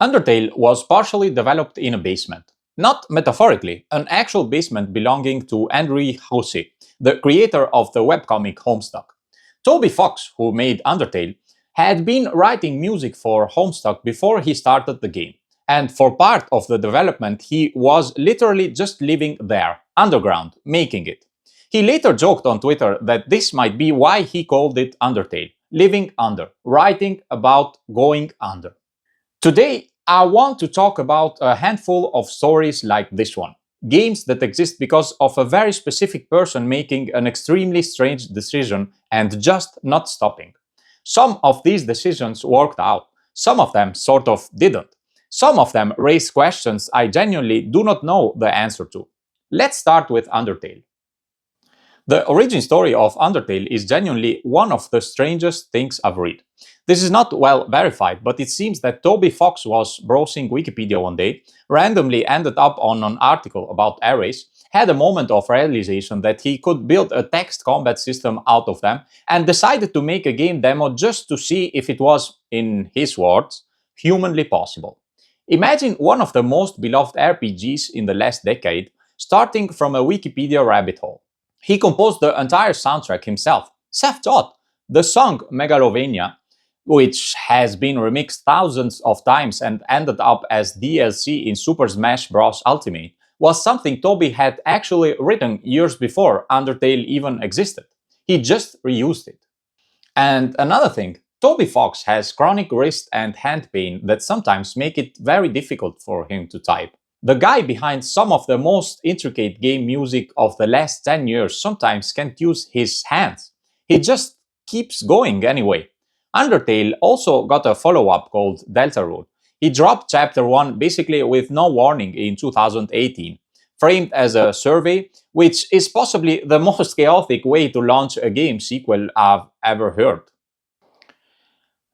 Undertale was partially developed in a basement. Not metaphorically, an actual basement belonging to Andrew Housey, the creator of the webcomic Homestuck. Toby Fox, who made Undertale, had been writing music for Homestuck before he started the game. And for part of the development, he was literally just living there, underground, making it. He later joked on Twitter that this might be why he called it Undertale, living under, writing about going under. Today, I want to talk about a handful of stories like this one. Games that exist because of a very specific person making an extremely strange decision and just not stopping. Some of these decisions worked out, some of them sort of didn't. Some of them raise questions I genuinely do not know the answer to. Let's start with Undertale. The origin story of Undertale is genuinely one of the strangest things I've read. This is not well verified, but it seems that Toby Fox was browsing Wikipedia one day, randomly ended up on an article about arrays, had a moment of realization that he could build a text combat system out of them, and decided to make a game demo just to see if it was, in his words, humanly possible. Imagine one of the most beloved RPGs in the last decade, starting from a Wikipedia rabbit hole. He composed the entire soundtrack himself, self-taught. The song Megalovania, which has been remixed thousands of times and ended up as DLC in Super Smash Bros. Ultimate, was something Toby had actually written years before Undertale even existed. He just reused it. And another thing, Toby Fox has chronic wrist and hand pain that sometimes make it very difficult for him to type. The guy behind some of the most intricate game music of the last 10 years sometimes can't use his hands. He just keeps going anyway. Undertale also got a follow-up called Deltarune. He dropped Chapter 1 basically with no warning in 2018, framed as a survey, which is possibly the most chaotic way to launch a game sequel I've ever heard.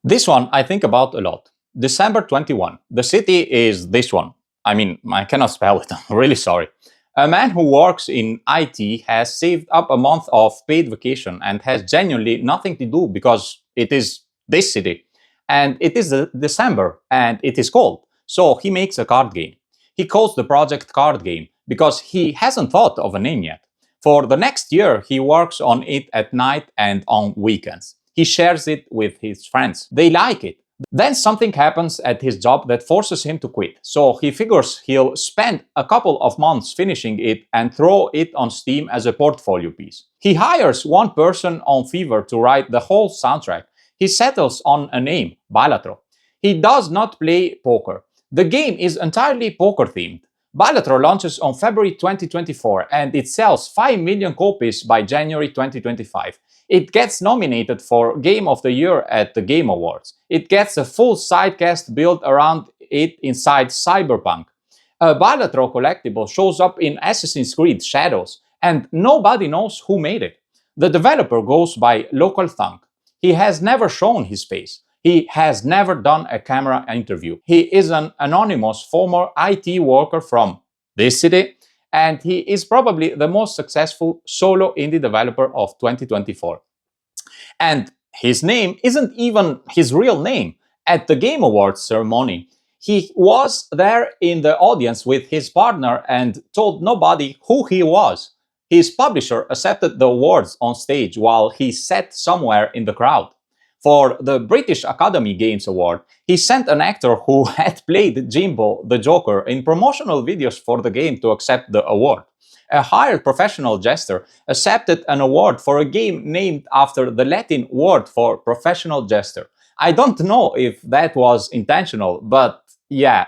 This one I think about a lot. December 21. The city is this one. I cannot spell it, I'm really sorry. A man who works in IT has saved up a month of paid vacation and has genuinely nothing to do because it is this city. And it is December and it is cold. So he makes a card game. He calls the project Card Game because he hasn't thought of a name yet. For the next year, he works on it at night and on weekends. He shares it with his friends. They like it. Then something happens at his job that forces him to quit, so he figures he'll spend a couple of months finishing it and throw it on Steam as a portfolio piece. He hires one person on Fiverr to write the whole soundtrack. He settles on a name, BALATRO. He does not play poker. The game is entirely poker themed. BALATRO launches on February 2024 and it sells 5 million copies by January 2025. It gets nominated for Game of the Year at the Game Awards. It gets a full sidecast built around it inside Cyberpunk. A BALATRO collectible shows up in Assassin's Creed Shadows, and nobody knows who made it. The developer goes by Local Thunk. He has never shown his face. He has never done a camera interview. He is an anonymous former IT worker from this city, and he is probably the most successful solo indie developer of 2024. And his name isn't even his real name. At the Game Awards ceremony, he was there in the audience with his partner and told nobody who he was. His publisher accepted the awards on stage while he sat somewhere in the crowd. For the British Academy Games Award, he sent an actor who had played Jimbo the Joker in promotional videos for the game to accept the award. A hired professional jester accepted an award for a game named after the Latin word for professional jester. I don't know if that was intentional, but yeah,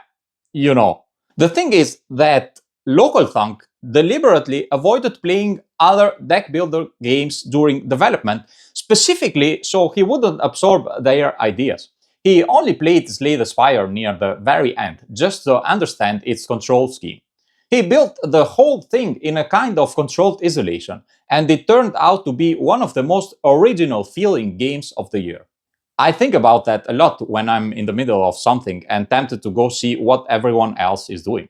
you know. The thing is that Local Thunk deliberately avoided playing other deck builder games during development, specifically so he wouldn't absorb their ideas. He only played Slay the Spire near the very end, just to understand its control scheme. He built the whole thing in a kind of controlled isolation, and it turned out to be one of the most original feeling games of the year. I think about that a lot when I'm in the middle of something and tempted to go see what everyone else is doing.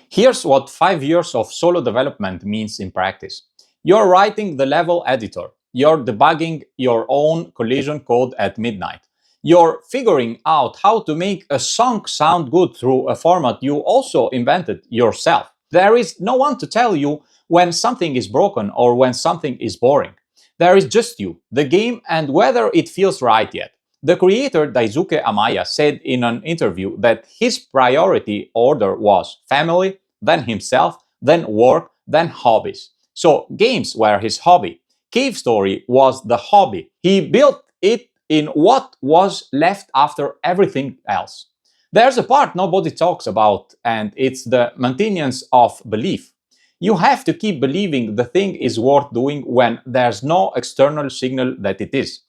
Here's what 5 years of solo development means in practice. You're writing the level editor. You're debugging your own collision code at midnight. You're figuring out how to make a song sound good through a format you also invented yourself. There is no one to tell you when something is broken or when something is boring. There is just you, the game, and whether it feels right yet. The creator Daisuke Amaya said in an interview that his priority order was family, then himself, then work, then hobbies. So games were his hobby. Cave Story was the hobby. He built it in what was left after everything else. There's a part nobody talks about, and it's the maintenance of belief. You have to keep believing the thing is worth doing when there's no external signal that it is.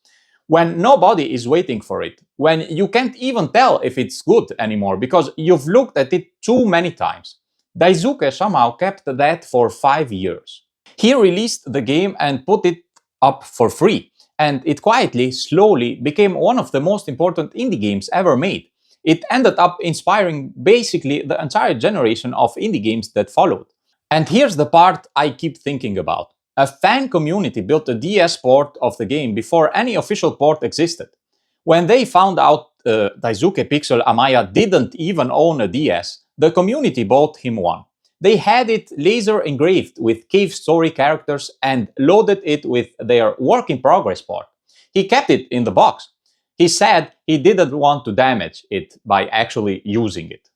When nobody is waiting for it. When you can't even tell if it's good anymore because you've looked at it too many times. Daisuke somehow kept that for 5 years. He released the game and put it up for free, and it quietly, slowly became one of the most important indie games ever made. It ended up inspiring basically the entire generation of indie games that followed. And here's the part I keep thinking about. A fan community built a DS port of the game before any official port existed. When they found out Daisuke Pixel Amaya didn't even own a DS, the community bought him one. They had it laser engraved with Cave Story characters and loaded it with their work in progress port. He kept it in the box. He said he didn't want to damage it by actually using it.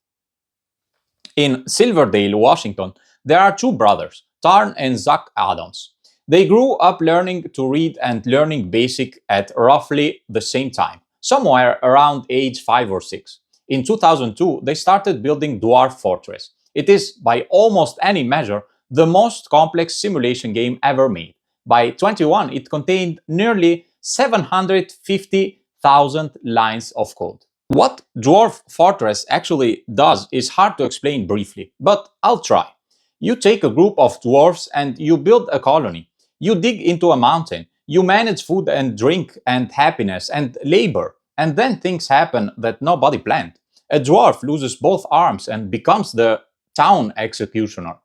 In Silverdale, Washington, there are two brothers, Tarn and Zach Adams. They grew up learning to read and learning BASIC at roughly the same time, somewhere around age 5 or 6. In 2002, they started building Dwarf Fortress. It is, by almost any measure, the most complex simulation game ever made. By 21, it contained nearly 750,000 lines of code. What Dwarf Fortress actually does is hard to explain briefly, but I'll try. You take a group of dwarfs and you build a colony. You dig into a mountain. You manage food and drink and happiness and labor. And then things happen that nobody planned. A dwarf loses both arms and becomes the town executioner.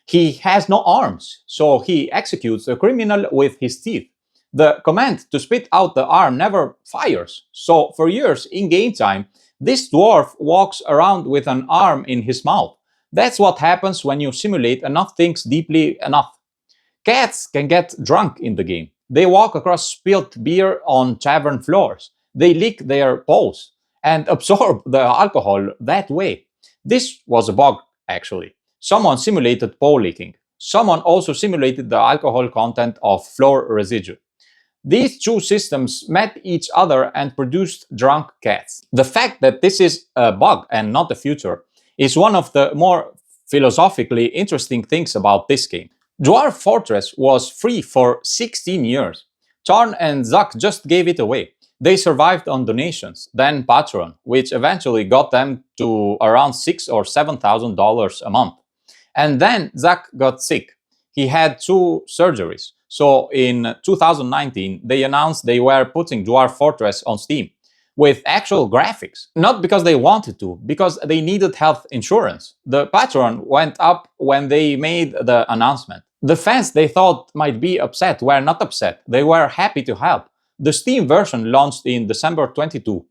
He has no arms, so he executes a criminal with his teeth. The command to spit out the arm never fires, so for years in game time, this dwarf walks around with an arm in his mouth. That's what happens when you simulate enough things deeply enough. Cats can get drunk in the game. They walk across spilt beer on tavern floors. They lick their paws and absorb the alcohol that way. This was a bug, actually. Someone simulated paw licking. Someone also simulated the alcohol content of floor residue. These two systems met each other and produced drunk cats. The fact that this is a bug and not the future is one of the more philosophically interesting things about this game. Dwarf Fortress was free for 16 years. Tarn and Zuck just gave it away. They survived on donations, then Patreon, which eventually got them to around $6,000 or $7,000 a month. And then Zuck got sick. He had 2 surgeries. So in 2019, they announced they were putting Dwarf Fortress on Steam with actual graphics. Not because they wanted to, because they needed health insurance. The Patreon went up when they made the announcement. The fans they thought might be upset were not upset. They were happy to help. The Steam version launched in December 22.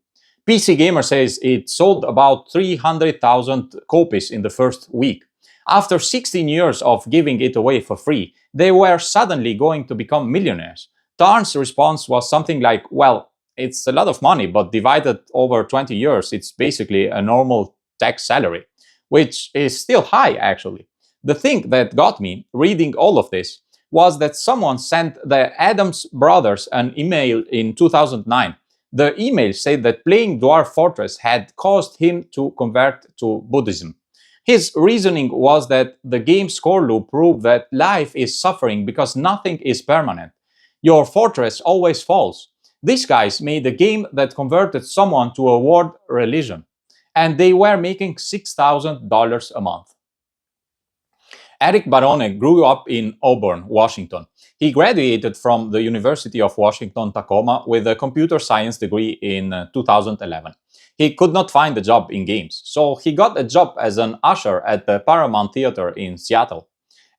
PC Gamer says it sold about 300,000 copies in the first week. After 16 years of giving it away for free, they were suddenly going to become millionaires. Tarn's response was something like, well, it's a lot of money, but divided over 20 years, it's basically a normal tech salary, which is still high, actually. The thing that got me reading all of this was that someone sent the Adams brothers an email in 2009. The email said that playing Dwarf Fortress had caused him to convert to Buddhism. His reasoning was that the game's core loop proved that life is suffering because nothing is permanent. Your fortress always falls. These guys made a game that converted someone to a world religion, and they were making $6,000 a month. Eric Barone grew up in Auburn, Washington. He graduated from the University of Washington-Tacoma with a computer science degree in 2011. He could not find a job in games, so he got a job as an usher at the Paramount Theater in Seattle.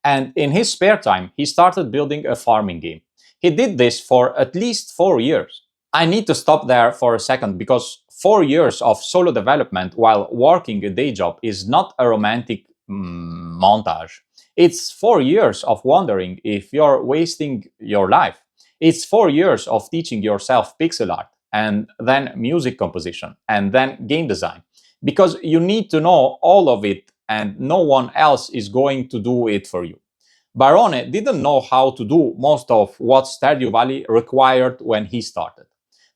And in his spare time, he started building a farming game. He did this for at least 4 years. I need to stop there for a second because 4 years of solo development while working a day job is not a romantic montage. It's 4 years of wondering if you're wasting your life. It's 4 years of teaching yourself pixel art and then music composition and then game design because you need to know all of it and no one else is going to do it for you. Barone didn't know how to do most of what Stardew Valley required when he started.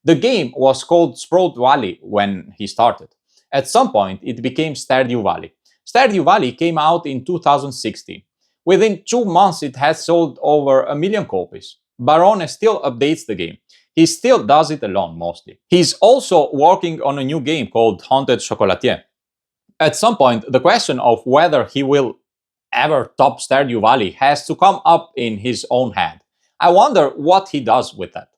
The game was called Sprout Valley when he started. At some point, it became Stardew Valley. Stardew Valley came out in 2016. Within 2 months, it had sold over 1 million copies. Barone still updates the game. He still does it alone, mostly. He's also working on a new game called Haunted Chocolatier. At some point, the question of whether he will ever top Stardew Valley has to come up in his own head. I wonder what he does with that.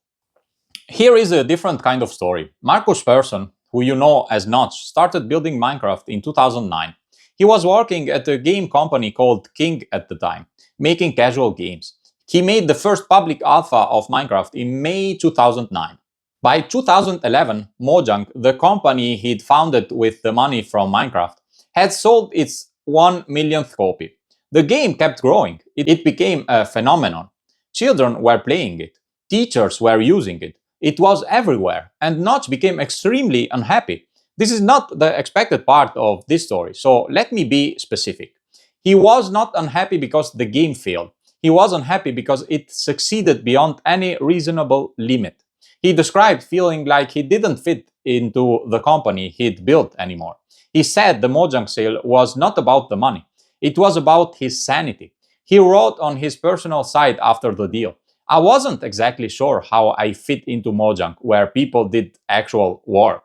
Here is a different kind of story. Marcus Persson, who you know as Notch, started building Minecraft in 2009. He was working at a game company called King at the time, making casual games. He made the first public alpha of Minecraft in May 2009. By 2011, Mojang, the company he'd founded with the money from Minecraft, had sold its 1 millionth copy. The game kept growing. It became a phenomenon. Children were playing it. Teachers were using it. It was everywhere, and Notch became extremely unhappy. This is not the expected part of this story, so let me be specific. He was not unhappy because the game failed. He was unhappy because it succeeded beyond any reasonable limit. He described feeling like he didn't fit into the company he'd built anymore. He said the Mojang sale was not about the money. It was about his sanity. He wrote on his personal site after the deal, "I wasn't exactly sure how I fit into Mojang, where people did actual work."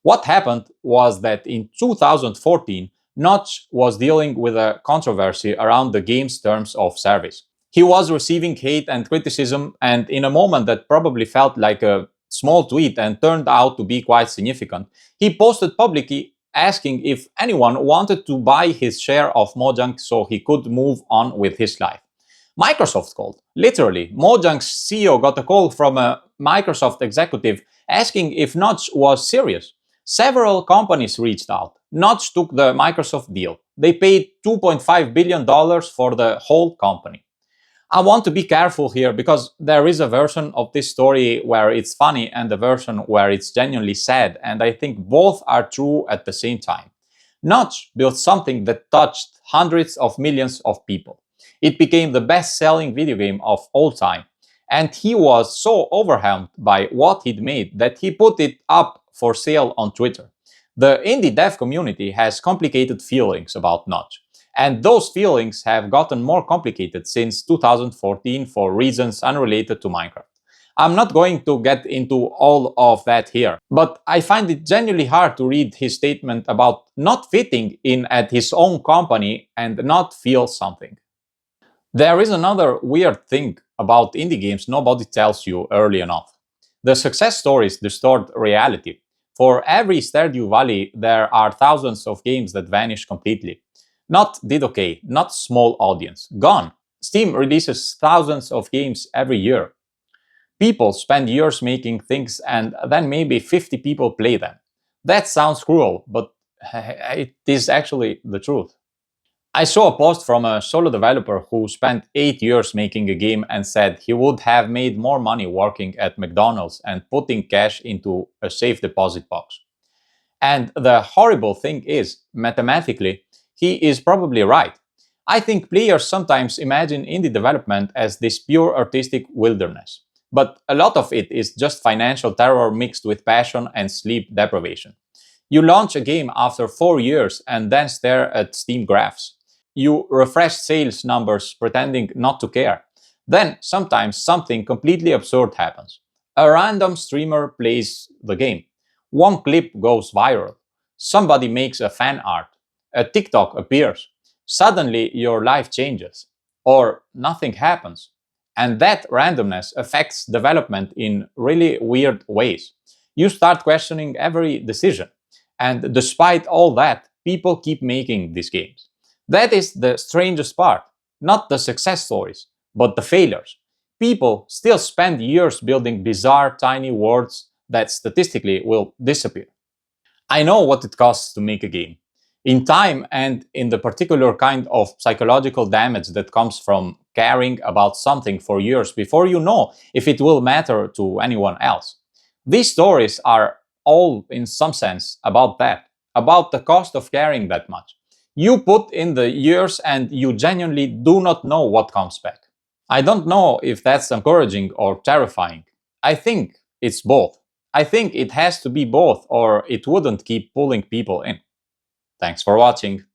What happened was that in 2014, Notch was dealing with a controversy around the game's terms of service. He was receiving hate and criticism, and in a moment that probably felt like a small tweet and turned out to be quite significant, he posted publicly asking if anyone wanted to buy his share of Mojang so he could move on with his life. Microsoft called. Literally, Mojang's CEO got a call from a Microsoft executive asking if Notch was serious. Several companies reached out. Notch took the Microsoft deal. They paid $2.5 billion for the whole company. I want to be careful here because there is a version of this story where it's funny and a version where it's genuinely sad, and I think both are true at the same time. Notch built something that touched hundreds of millions of people. It became the best-selling video game of all time, and he was so overwhelmed by what he'd made that he put it up for sale on Twitter. The indie dev community has complicated feelings about Notch, and those feelings have gotten more complicated since 2014 for reasons unrelated to Minecraft. I'm not going to get into all of that here, but I find it genuinely hard to read his statement about not fitting in at his own company and not feel something. There is another weird thing about indie games nobody tells you early enough. The success stories distort reality. For every Stardew Valley, there are thousands of games that vanish completely. Not did okay, not small audience, gone. Steam releases thousands of games every year. People spend years making things and then maybe 50 people play them. That sounds cruel, but it is actually the truth. I saw a post from a solo developer who spent 8 years making a game and said he would have made more money working at McDonald's and putting cash into a safe deposit box. And the horrible thing is, mathematically, he is probably right. I think players sometimes imagine indie development as this pure artistic wilderness. But a lot of it is just financial terror mixed with passion and sleep deprivation. You launch a game after 4 years and then stare at Steam graphs. You refresh sales numbers pretending not to care. Then, sometimes something completely absurd happens. A random streamer plays the game. One clip goes viral. Somebody makes a fan art. A TikTok appears. Suddenly, your life changes. Or nothing happens. And that randomness affects development in really weird ways. You start questioning every decision. And despite all that, people keep making these games. That is the strangest part. Not the success stories, but the failures. people still spend years building bizarre tiny worlds that statistically will disappear. I know what it costs to make a game. In time and in the particular kind of psychological damage that comes from caring about something for years before you know if it will matter to anyone else. These stories are all, in some sense, about that, about the cost of caring that much. You put in the years and you genuinely do not know what comes back. I don't know if that's encouraging or terrifying. I think it's both. I think it has to be both or it wouldn't keep pulling people in. Thanks for watching.